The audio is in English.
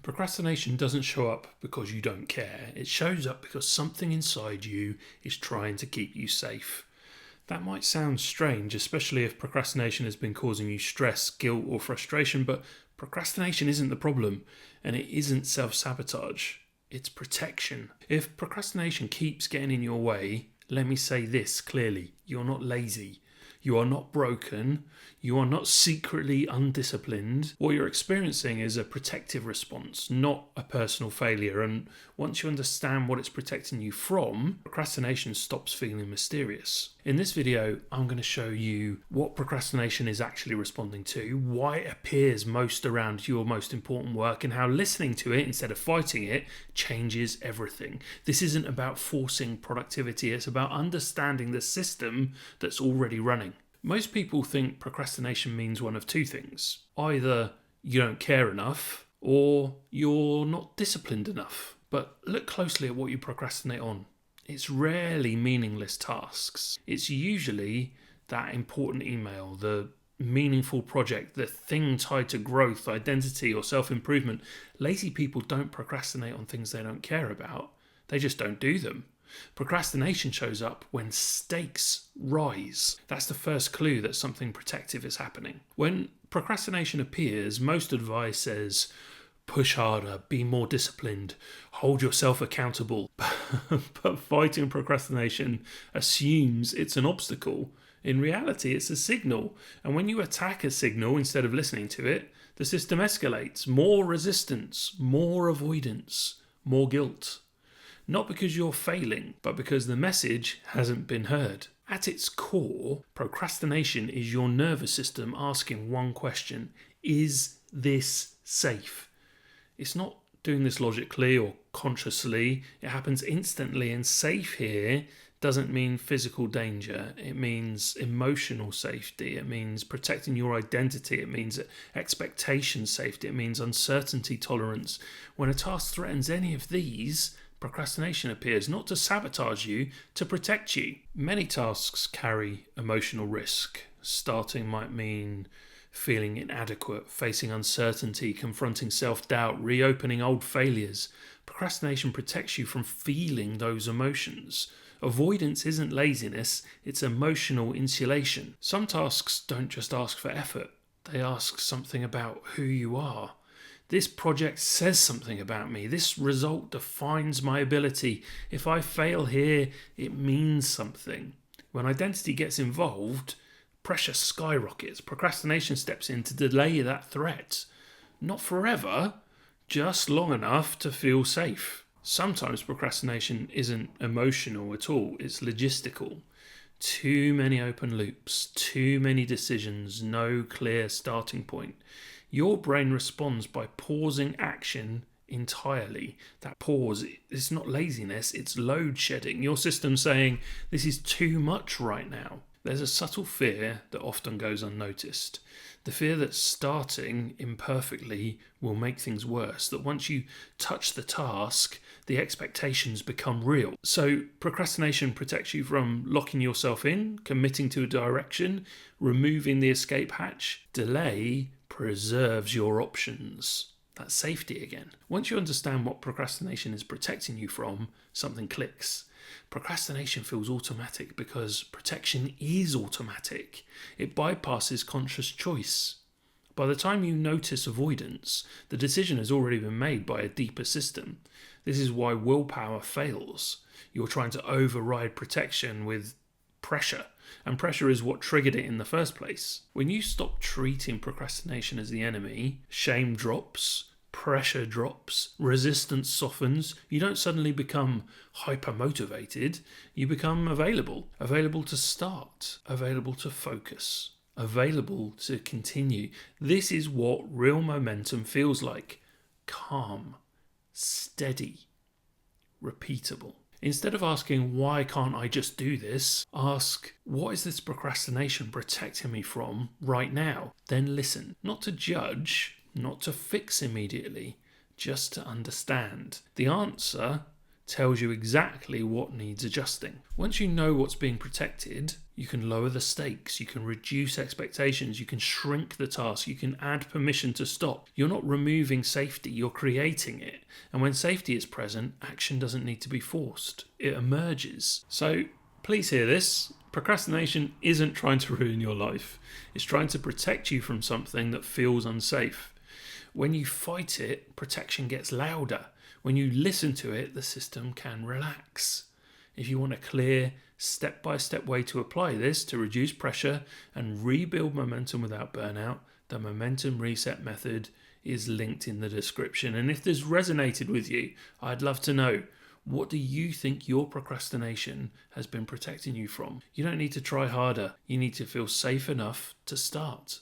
Procrastination doesn't show up because you don't care. It shows up because something inside you is trying to keep you safe. That might sound strange, especially if procrastination has been causing you stress, guilt, or frustration, but procrastination isn't the problem, and it isn't self-sabotage. It's protection. If procrastination keeps getting in your way, let me say this clearly: you're not lazy. You are not broken. You are not secretly undisciplined. What you're experiencing is a protective response, not a personal failure. And once you understand what it's protecting you from, procrastination stops feeling mysterious. In this video, I'm going to show you what procrastination is actually responding to, why it appears most around your most important work, and how listening to it instead of fighting it changes everything. This isn't about forcing productivity. It's about understanding the system that's already running. Most people think procrastination means one of two things. Either you don't care enough or you're not disciplined enough. But look closely at what you procrastinate on. It's rarely meaningless tasks. It's usually that important email, the meaningful project, the thing tied to growth, identity, or self-improvement. Lazy people don't procrastinate on things they don't care about. They just don't do them. Procrastination shows up when stakes rise. That's the first clue that something protective is happening. When procrastination appears, most advice says, push harder, be more disciplined, hold yourself accountable. But fighting procrastination assumes it's an obstacle. In reality, it's a signal. And when you attack a signal instead of listening to it, the system escalates. More resistance, more avoidance, more guilt. Not because you're failing, but because the message hasn't been heard. At its core, procrastination is your nervous system asking one question: is this safe? It's not doing this logically or consciously. It happens instantly, and safe here doesn't mean physical danger. It means emotional safety. It means protecting your identity. It means expectation safety. It means uncertainty tolerance. When a task threatens any of these, procrastination appears, not to sabotage you, to protect you. Many tasks carry emotional risk. Starting might mean feeling inadequate, facing uncertainty, confronting self-doubt, reopening old failures. Procrastination protects you from feeling those emotions. Avoidance isn't laziness, it's emotional insulation. Some tasks don't just ask for effort, they ask something about who you are. This project says something about me. This result defines my ability. If I fail here, it means something. When identity gets involved, pressure skyrockets. Procrastination steps in to delay that threat. Not forever, just long enough to feel safe. Sometimes procrastination isn't emotional at all. It's logistical. Too many open loops, too many decisions, no clear starting point. Your brain responds by pausing action entirely. That pause is not laziness, it's load shedding. Your system saying, this is too much right now. There's a subtle fear that often goes unnoticed. The fear that starting imperfectly will make things worse. That once you touch the task, the expectations become real. So procrastination protects you from locking yourself in, committing to a direction, removing the escape hatch. Delay preserves your options. That's safety again. Once you understand what procrastination is protecting you from, something clicks. Procrastination feels automatic because protection is automatic. It bypasses conscious choice. By the time you notice avoidance, the decision has already been made by a deeper system. This is why willpower fails. You're trying to override protection with pressure, and pressure is what triggered it in the first place. When you stop treating procrastination as the enemy, shame drops, pressure drops, resistance softens. You don't suddenly become hyper-motivated, you become available to start, available to focus, available to continue. This is what real momentum feels like: calm, steady, repeatable. Instead of asking, why can't I just do this? Ask, what is this procrastination protecting me from right now? Then listen, not to judge, not to fix immediately, just to understand. The answer tells you exactly what needs adjusting. Once you know what's being protected, you can lower the stakes, you can reduce expectations, you can shrink the task, you can add permission to stop. You're not removing safety, you're creating it. And when safety is present, action doesn't need to be forced. It emerges. So please hear this. Procrastination isn't trying to ruin your life. It's trying to protect you from something that feels unsafe. When you fight it, protection gets louder. When you listen to it, the system can relax. If you want a clear, step-by-step way to apply this to reduce pressure and rebuild momentum without burnout, the Momentum Reset method is linked in the description. And if this resonated with you, I'd love to know, what do you think your procrastination has been protecting you from? You don't need to try harder. You need to feel safe enough to start.